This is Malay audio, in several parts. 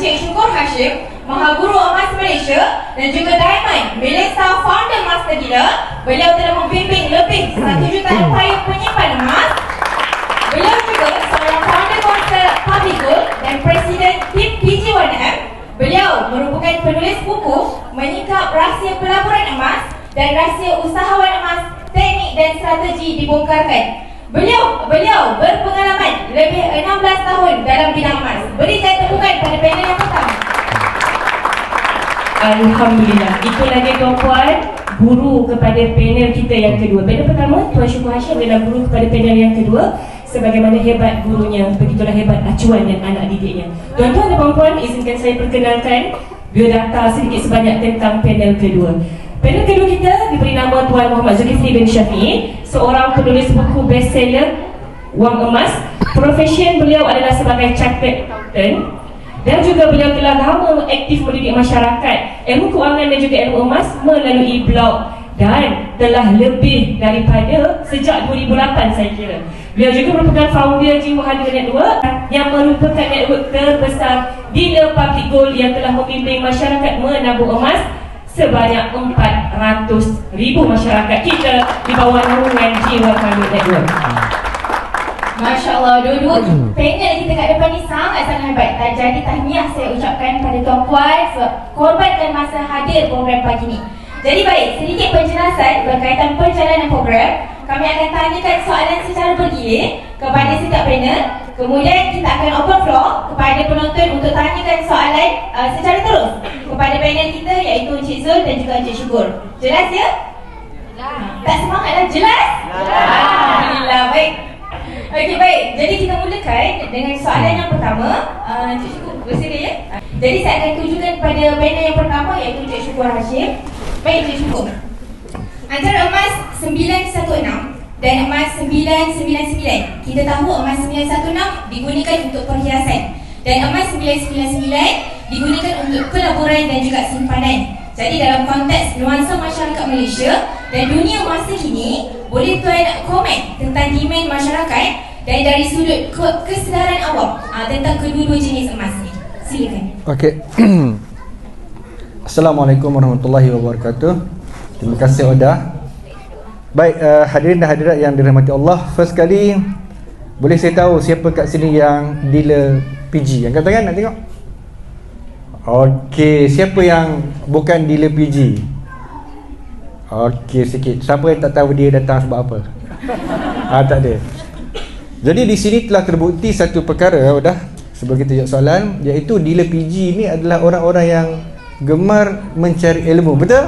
Encik Syukur Hashim, Mahaguru Emas Malaysia dan juga Diamond, milik Star Founder Master Dealer. Beliau telah membimbing lebih 1 juta upaya penyimpan emas. Beliau juga seorang founder konsep Public Gold dan Presiden tim PG1M. Beliau merupakan penulis buku Menyingkap Rahsia Pelaburan Emas dan Rahsia Usahawan Emas, Teknik dan Strategi Dibongkarkan. Beliau berpengalaman lebih 16 tahun dalam bidang emas. Beri saya tepukan pada panel yang pertama. Alhamdulillah, itulah dia tuan-puan, guru kepada panel kita yang kedua. Panel pertama, Tuan Syukur Hashim adalah guru kepada panel yang kedua. Sebagaimana hebat gurunya, begitulah hebat acuan dan anak didiknya. Tuan-tuan dan puan-puan, izinkan saya perkenalkan biodata sedikit sebanyak tentang panel kedua. Panel kedua kita diberi nama Tuan Muhammad Zulkifli bin Syafiee, seorang penulis buku bestseller Wang Emas. Profession beliau adalah sebagai chartered accountant dan juga beliau telah lama aktif mendidik masyarakat ilmu kewangan dan juga ilmu emas melalui blog dan telah lebih daripada sejak 2008 saya kira. Beliau juga merupakan founder Jiwa Hadir Network yang merupakan network terbesar dealer public gold yang telah membimbing masyarakat menabung emas sebanyak 400,000 masyarakat kita di bawah naungan Jiwa Hadir Network. Masya Allah, dua-dua panel kita kat depan ni sangat-sangat hebat. Jadi tahniah saya ucapkan pada tuan-puan korbankan masa hadir program pagi ni. Jadi baik, sedikit penjelasan berkaitan perjalanan program. Kami akan tanyakan soalan secara bergilir kepada setiap panel. Kemudian kita akan open floor kepada penonton untuk tanyakan soalan secara terus kepada panel kita, iaitu Encik Zul dan juga Encik Syukur. Jelas ya? Jelas. Tak semangat lah, jelas? Jelas. Alhamdulillah, baik. Okey, baik. Jadi kita mulakan dengan soalan yang pertama. Encik Syukur bersedia ya? Jadi saya akan tunjukkan pada panel yang pertama, iaitu Encik Syukur Hashim. Baik, Encik Syukur. Antara emas 916 dan emas 999. Kita tahu emas 916 digunakan untuk perhiasan dan emas 999 digunakan untuk pelaburan dan juga simpanan. Jadi dalam konteks nuansa masyarakat Malaysia dan dunia masa kini, boleh tuan komen tentang demand masyarakat dan dari sudut kesedaran awam tentang kedua-dua jenis emas ni. Silakan. Okey. Assalamualaikum warahmatullahi wabarakatuh. Terima kasih Oda. Baik, hadirin dan hadirat yang dirahmati Allah, first kali boleh saya tahu siapa kat sini yang dealer PG? Angkat tangan nak tengok. Okey, siapa yang bukan dealer PG? Okey, sikit. Siapa yang tak tahu dia datang sebab apa? Tak ada. Jadi di sini telah terbukti satu perkara dah sebelum kita jawab soalan, iaitu dealer PG ni adalah orang-orang yang gemar mencari ilmu. Betul?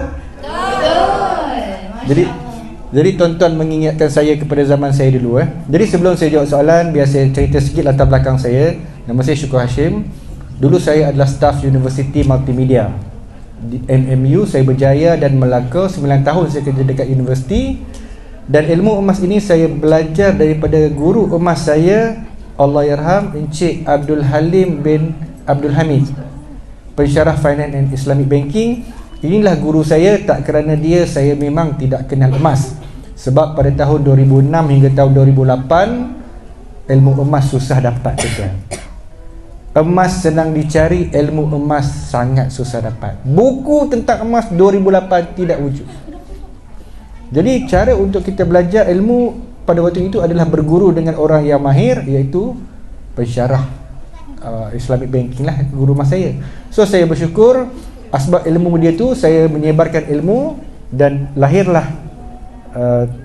Jadi tuan-tuan mengingatkan saya kepada zaman saya dulu. Jadi sebelum saya jawab soalan, biar saya cerita sikit latar belakang saya. Nama saya Syukur Hashim. Dulu saya adalah staf University Multimedia di NMU. Saya berjaya dan Melaka. 9 tahun saya kerja dekat universiti. Dan ilmu emas ini saya belajar daripada guru emas saya, Allahyarham, Encik Abdul Halim bin Abdul Hamid, pensyarah Finance and Islamic Banking. Inilah guru saya. Tak kerana dia, saya memang tidak kenal emas. Sebab pada tahun 2006 hingga tahun 2008 ilmu emas susah dapat juga. Emas senang dicari, ilmu emas sangat susah dapat. Buku tentang emas 2008 tidak wujud. Jadi cara untuk kita belajar ilmu pada waktu itu adalah berguru dengan orang yang mahir, iaitu pensyarah Islamic Banking lah, guru emas saya. So saya bersyukur asbab ilmu dia tu, saya menyebarkan ilmu dan lahirlah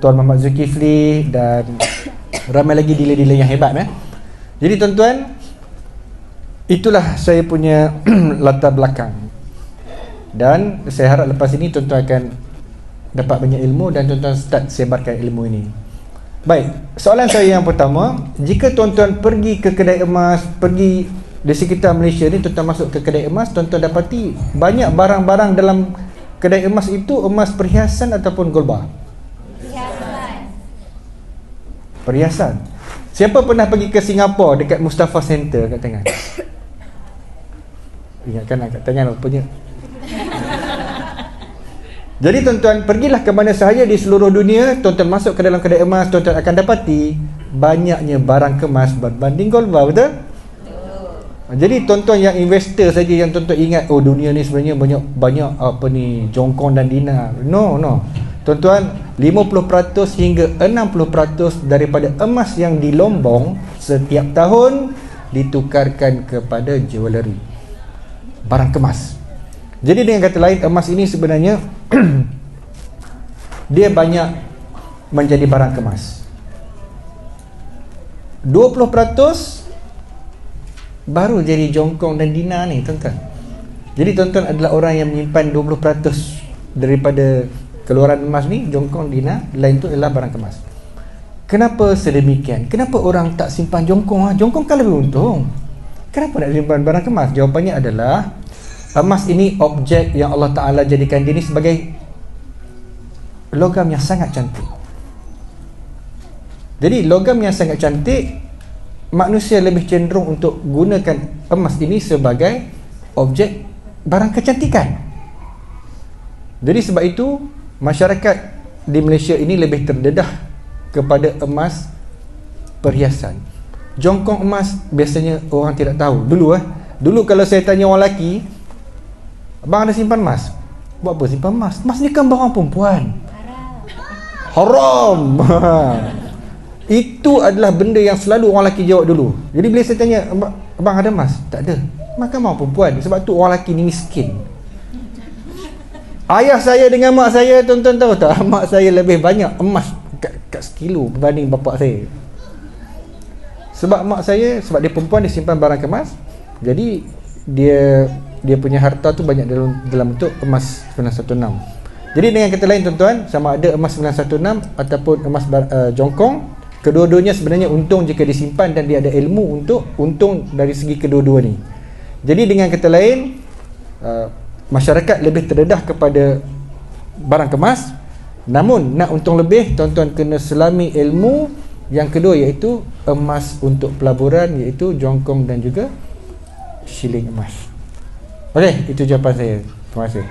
Tuan Muhammad Zulkifli dan ramai lagi dealer-dealer yang hebat. Jadi tuan-tuan, itulah saya punya latar belakang. Dan saya harap lepas ini tuan-tuan akan dapat banyak ilmu dan tuan-tuan start sebarkan ilmu ini. Baik, soalan saya yang pertama, jika tuan-tuan pergi ke kedai emas, pergi di sekitar Malaysia ni, tuan-tuan masuk ke kedai emas, tuan-tuan dapati banyak barang-barang dalam kedai emas itu emas perhiasan ataupun gold bar? Perhiasan. Siapa pernah pergi ke Singapura dekat Mustafa Center kat tangan? Ingatkan angkat tangan rupanya. Jadi tuan-tuan, pergilah ke mana sahaja di seluruh dunia, tuan-tuan masuk ke dalam kedai emas, tuan-tuan akan dapati banyaknya barang kemas berbanding gold bar, betul? Jadi tuan-tuan yang investor saja yang tuan-tuan ingat, oh dunia ni sebenarnya banyak apa ni, jongkong dan dinar. No. Tuan-tuan, 50% hingga 60% daripada emas yang di Lombong setiap tahun ditukarkan kepada jewellery, barang kemas. Jadi dengan kata lain, emas ini sebenarnya dia banyak menjadi barang kemas. 20% baru jadi jongkong dan dinar ni, tuan-tuan. Jadi tuan-tuan adalah orang yang menyimpan 20% daripada keluaran emas ni, jongkong, dinar, lain tu adalah barang kemas. Kenapa sedemikian? Kenapa orang tak simpan jongkong? Jongkong kan lebih untung. Kenapa nak simpan barang kemas? Jawapannya adalah emas ini objek yang Allah Ta'ala jadikan dia ni sebagai logam yang sangat cantik. Jadi logam yang sangat cantik, manusia lebih cenderung untuk gunakan emas ini sebagai objek barang kecantikan. Jadi sebab itu masyarakat di Malaysia ini lebih terdedah kepada emas perhiasan. Jongkong emas biasanya orang tidak tahu. Dulu kalau saya tanya orang lelaki, abang ada simpan emas? Buat apa simpan emas? Emas ni kan barang perempuan. Haram. Itu adalah benda yang selalu orang lelaki jawab dulu. Jadi bila saya tanya, abang ada emas? Tak ada. Makan barang perempuan. Sebab tu orang lelaki ni miskin. Ayah saya dengan mak saya, tuan-tuan tahu tak? Mak saya lebih banyak emas kat sekilo berbanding bapa saya. Sebab mak saya, sebab dia perempuan, dia simpan barang kemas. Jadi dia punya harta tu banyak dalam bentuk emas 916. Jadi dengan kata lain tuan-tuan, sama ada emas 916 ataupun emas jongkong, kedua-duanya sebenarnya untung jika disimpan dan dia ada ilmu untuk untung dari segi kedua-dua ni. Jadi dengan kata lain, masyarakat lebih terdedah kepada barang kemas. Namun nak untung lebih, tuan-tuan kena selami ilmu yang kedua, iaitu emas untuk pelaburan, iaitu jongkong dan juga shilling emas. Okey, itu jawapan saya. Terima kasih.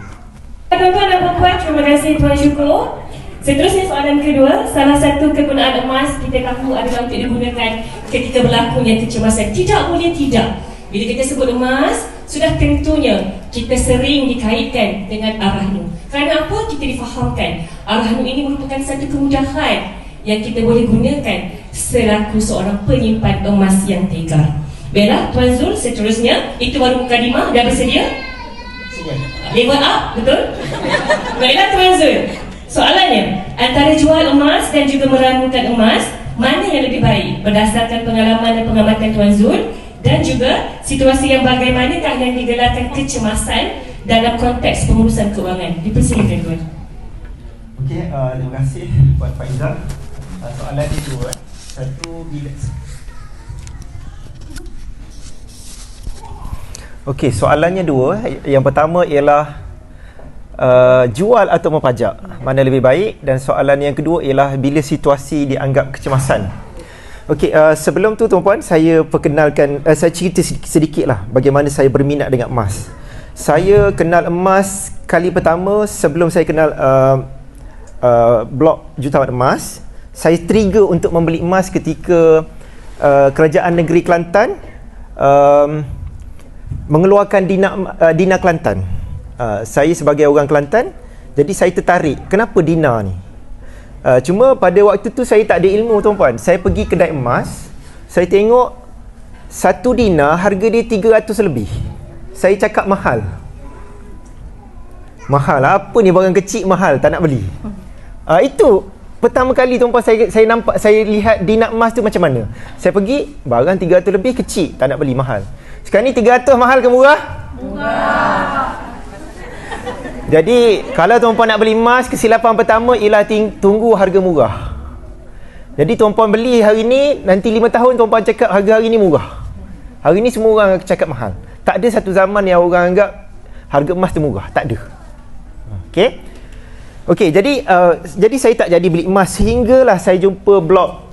Tuan-tuan dan puan-puan, terima kasih Tuan Syukur. Seterusnya soalan kedua, salah satu kegunaan emas kita tahu adalah untuk digunakan ketika berlakunya kecemasan. Tidak boleh tidak. Bila kita sebut emas, sudah tentunya kita sering dikaitkan dengan Ar-Rahnu. Kerana apa? Kita difahamkan Ar-Rahnu ini merupakan satu kemudahan yang kita boleh gunakan selaku seorang penyimpan emas yang tegar. Baiklah, Tuan Zul, seterusnya itu baru mukadimah. Dah bersedia? Level up, betul? Baiklah Tuan Zul, soalannya, antara jual emas dan juga meramukan emas, mana yang lebih baik berdasarkan pengalaman dan pengamatan Tuan Zul, dan juga situasi yang bagaimanakah yang digelarkan kecemasan dalam konteks pengurusan kewangan? Dipersilakan Tuan. Okey, terima kasih Puan Faizal. Soalan itu satu bila. Okey, soalannya dua. Yang pertama ialah jual atau mempajak, mana lebih baik, dan soalan yang kedua ialah bila situasi dianggap kecemasan. Okey, sebelum tu tuan-puan, saya perkenalkan, saya cerita sedikit lah bagaimana saya berminat dengan emas. Saya kenal emas kali pertama sebelum saya kenal blog Jutawan Emas. Saya trigger untuk membeli emas ketika Kerajaan Negeri Kelantan mengeluarkan dinar Kelantan. Saya sebagai orang Kelantan, jadi saya tertarik, kenapa dinar ni? Cuma pada waktu tu saya tak ada ilmu tuan-puan. Saya pergi kedai emas, saya tengok satu dinar harga dia 300 lebih. Saya cakap mahal. Mahal, apa ni barang kecil mahal, tak nak beli. Itu pertama kali tuan-puan saya nampak, saya lihat dinar emas tu macam mana. Saya pergi, barang 300 lebih kecil, tak nak beli, mahal. Sekarang ni 300 mahal ke murah? Murah. Jadi kalau tuan-puan nak beli emas, kesilapan pertama ialah tunggu harga murah. Jadi tuan-puan beli hari ni, nanti 5 tahun tuan-puan cakap harga hari ni murah. Hari ni semua orang cakap mahal. Tak ada satu zaman yang orang anggap harga emas tu murah, tak ada. Okey, jadi saya tak jadi beli emas sehinggalah saya jumpa blog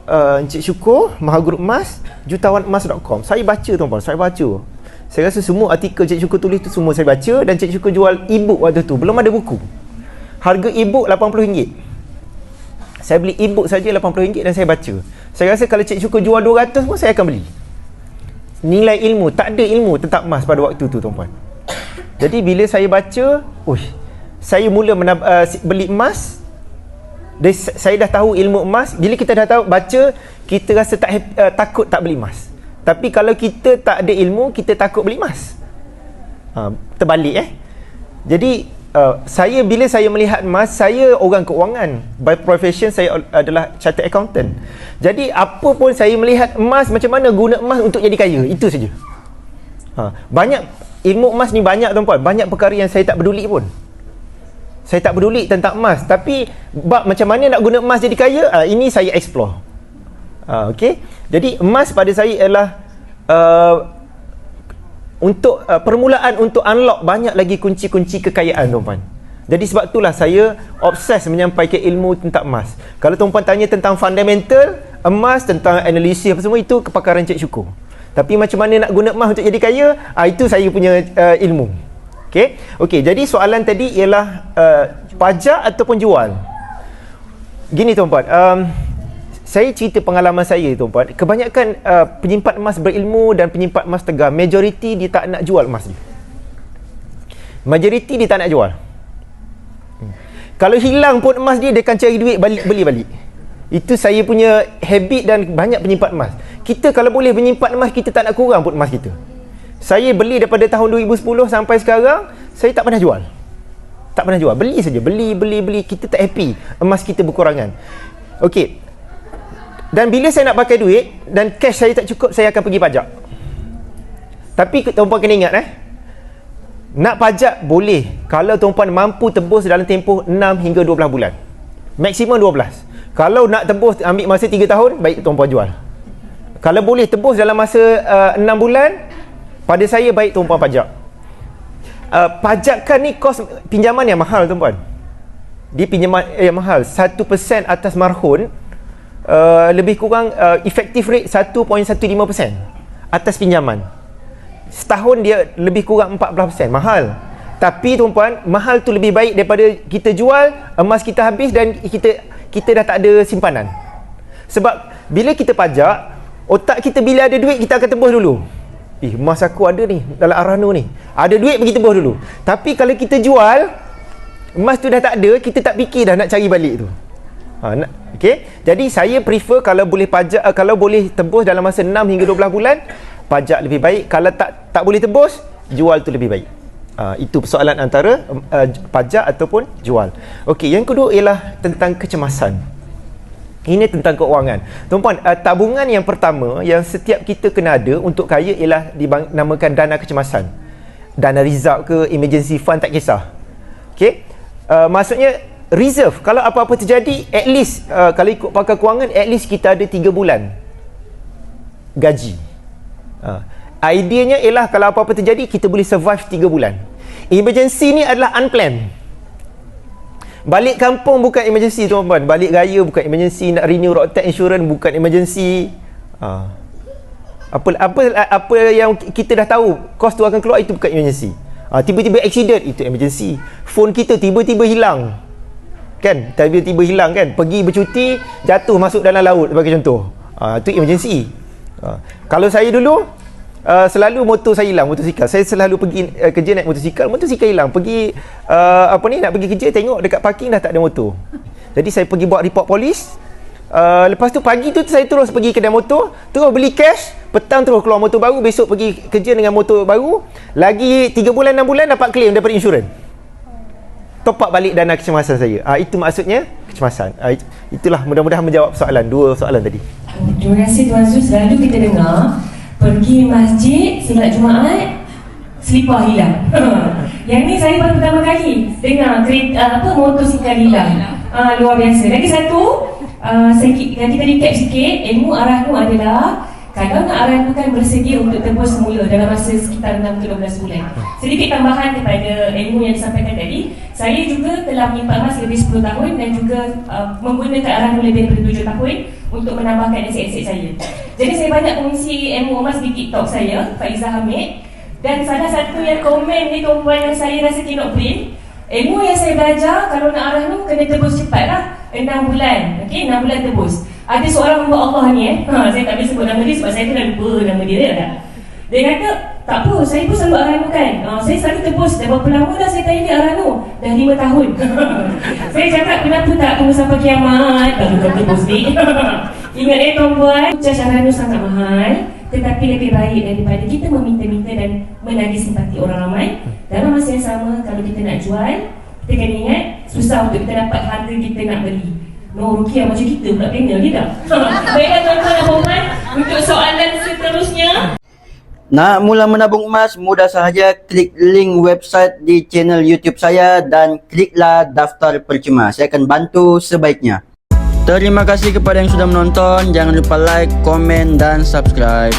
Encik Syukur, Mahaguru Emas, JutawanEmas.com. Saya baca tuan-puan, saya baca. Saya rasa semua artikel Cik Syukur tulis tu semua saya baca, dan Cik Syukur jual e-book waktu tu, belum ada buku. Harga e-book RM80. Saya beli e-book saja RM80 dan saya baca. Saya rasa kalau Cik Syukur jual 200 pun saya akan beli. nilai ilmu, tak ada ilmu tentang emas pada waktu tu tuan-puan. Jadi bila saya baca, saya mula beli emas. Saya dah tahu ilmu emas. Bila kita dah tahu baca, kita rasa takut tak beli emas. Tapi kalau kita tak ada ilmu, kita takut beli emas. Terbalik Jadi bila saya melihat emas, saya orang keuangan. By profession saya adalah chartered accountant. Jadi apa pun saya melihat emas, macam mana guna emas untuk jadi kaya, itu saja. Banyak ilmu emas ni banyak tuan-puan, banyak perkara yang saya tak peduli pun. Saya tak peduli tentang emas, tapi bab macam mana nak guna emas jadi kaya, ini saya explore. Okey. Jadi emas pada saya ialah untuk permulaan untuk unlock banyak lagi kunci-kunci kekayaan tuan-puan. Jadi sebab itulah saya obses menyampaikan ilmu tentang emas. Kalau tuan-puan tanya tentang fundamental emas, tentang analisis apa semua, itu kepakaran Cik Syukur. Tapi macam mana nak guna emas untuk jadi kaya, itu saya punya ilmu. Okey, jadi soalan tadi ialah pajak ataupun jual. Gini tuan-puan, saya cerita pengalaman saya tuan-puan. Kebanyakan penyimpan emas berilmu dan penyimpan emas tegar, majoriti dia tak nak jual emas dia. Majoriti dia tak nak jual. Kalau hilang pun emas dia akan cari duit beli balik. Itu saya punya habit dan banyak penyimpan emas. Kita kalau boleh menyimpan emas, kita tak nak kurang pun emas kita. Saya beli daripada tahun 2010 sampai sekarang, saya tak pernah jual. Tak pernah jual, beli saja, beli. Kita tak happy emas kita berkurangan. Okey. Dan bila saya nak pakai duit dan cash saya tak cukup, saya akan pergi pajak. Tapi tuan-puan kena ingat nak pajak boleh kalau tuan-puan mampu tebus dalam tempoh 6 hingga 12 bulan. Maksimum 12. Kalau nak tebus ambil masa 3 tahun, baik tuan-puan jual. Kalau boleh tebus dalam masa 6 bulan, pada saya baik tuan-puan pajak. Pajakan ni kos pinjaman yang mahal tuan-puan. Dia pinjaman yang mahal. 1% atas marhun, lebih kurang effective rate 1.15% atas pinjaman. Setahun dia lebih kurang 14%. Mahal. Tapi tuan-puan, mahal tu lebih baik daripada kita jual, emas kita habis dan kita dah tak ada simpanan. Sebab bila kita pajak, otak kita bila ada duit, kita akan tebus dulu. Emas aku ada ni dalam Arano ni, ada duit pergi tebus dulu. Tapi kalau kita jual, emas tu dah tak ada, kita tak fikir dah nak cari balik tu. Okey. Jadi saya prefer kalau boleh pajak, kalau boleh tebus dalam masa 6 hingga 12 bulan, pajak lebih baik. Kalau tak boleh tebus, jual tu lebih baik. Itu persoalan antara pajak ataupun jual. Okey, yang kedua ialah tentang kecemasan. Ini tentang keuangan. Tuan-puan, tabungan yang pertama yang setiap kita kena ada untuk kaya ialah dinamakan dana kecemasan. Dana reserve ke emergency fund, tak kisah. Okey. Maksudnya reserve, kalau apa-apa terjadi, at least kalau ikut pakar kewangan, at least kita ada 3 bulan gaji. Ideanya ialah kalau apa-apa terjadi, kita boleh survive 3 bulan. Emergency ni adalah unplanned. Balik kampung bukan emergency tuan-tuan, balik raya bukan emergency, nak renew road tax insurance bukan emergency. Apa yang kita dah tahu kos tu akan keluar, itu bukan emergency. Tiba-tiba accident, itu emergency. Phone kita tiba-tiba hilang, kan? Tiba-tiba hilang, kan? Pergi bercuti, jatuh masuk dalam laut sebagai contoh. Itu emergency. Kalau saya dulu, selalu motor saya hilang, motosikal. Saya selalu pergi kerja naik motosikal hilang. Pergi nak pergi kerja, tengok dekat parking dah tak ada motor. Jadi saya pergi buat report polis. Lepas tu pagi tu saya terus pergi kedai motor, terus beli cash, petang terus keluar motor baru, besok pergi kerja dengan motor baru. Lagi 3 bulan 6 bulan dapat claim daripada insurans. Top up balik dana kecemasan saya. Itu maksudnya kecemasan. Itulah, mudah-mudahan menjawab soalan, 2 soalan tadi. Terima kasih Tuan Zul. Selalu kita dengar pergi masjid solat Jumaat, selipar hilang. Yang ni saya baru pertama kali dengar motosikal hilang. Luar biasa. Lagi satu, saya nanti tadi cap sikit, ilmu Arano adalah kalau nak Aranokan bersedia untuk tebus semula dalam masa sekitar 6 ke 12 bulan. Sedikit tambahan kepada ilmu yang disampaikan tadi, saya juga telah menyimpan emas lebih 10 tahun dan juga menggunakan Arano lebih daripada 7 tahun untuk menambahkan aset-aset saya. Jadi saya banyak mengisi ilmu emas di TikTok saya, Faizah Hamid. Dan salah satu yang komen ni tuan-puan yang saya rasa cannot brain, ilmu yang saya belajar kalau nak Arano kena tebus cepat lah, 6 bulan. Okey, 6 bulan tebus. Ada seorang hamba Allah ni saya tak boleh sebut nama dia sebab saya kena lupa nama dia dah. Dia kata, tak apa, saya pun selalu Arano kan. Saya selalu tebus, dah berapa lama dah saya tanya dia Arano? Dah 5 tahun. Saya cakap, kenapa tak tunggu sampai kiamat? Baru kau tebus ni. Ingat tuan-puan, cas Arano sangat mahal, tetapi lebih baik daripada kita meminta-minta dan menagih simpati orang ramai. Dalam masa yang sama, kalau kita nak jual, kita kena ingat, susah untuk kita dapat harga kita nak beli. No, Rukia macam kita pula panel dia dah. Baiklah tuan-tuan dan puan, untuk soalan seterusnya. Nak mula menabung emas, mudah sahaja klik link website di channel YouTube saya dan kliklah daftar percuma. Saya akan bantu sebaiknya. Terima kasih kepada yang sudah menonton. Jangan lupa like, komen dan subscribe.